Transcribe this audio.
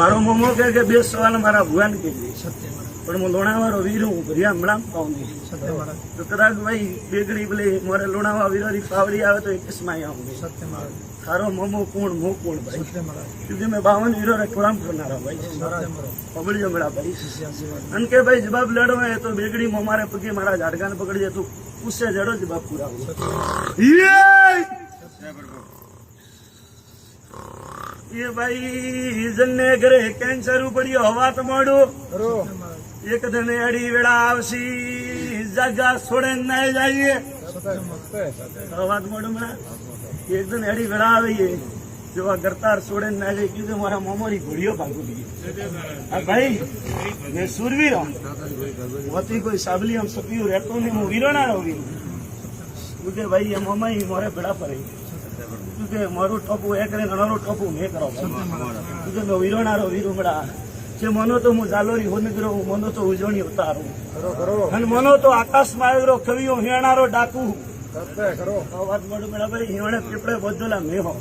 મારો મોમો કહે કે 2 સવાલ મારા ભુવાને કહેજે પણ હું લોણાવાળો વીર હું ભર્યા મલામ પાઉં તો કદાચ ભાઈ બેગડી પેલી મારે લોણાવા વીરોની પાવડી આવે તો 21 આવું તારો મોમો કોણ મો કોણ ભાઈ ક્योंकि मैं 52 वीरों ने खुलाम करना भाई पकड़ियो मेरा भाई अन के भाई जवाब लड़ो है तो बेगड़ी में हमारे पगे मारा झाड़का ने पकड़ तू उससे जड़ो जवाब पूरा ये भाई जन्ने घरे कैंसर पड़ियो हवा तो मोड़ो एक दिन अड़ी वेड़ा आवसी जगह छोड़े न जाइए हवा तो मोड़ो मेरा एक दिन अड़ी वेड़ा आવીએ जो आ गरतार छोड़े न जाए क्योंकि मारा मोमोरी घोड़ियो भागू दी भाई मैं सूरवीर हूँ होती कोई साबली हम सपियो रहतो नहीं मैं वीरो ना रही क्योंकि भाई ये मोमा ही मोरे बेड़ा पर क्योंकि मारो टोपू एक अनारो टोपू मैं करो क्योंकि मैं वीरो ना रो वीरो बड़ा जे मनो तो हूँ जालोरी हो निकलो मनो तो उजवणी उतारू અને મનો તો આકાશમાં આવ્યો કવિઓ હેણારો ડાકુ વાત મળું મેળા ભાઈ હિવણે પીપળે બધોલા મેહો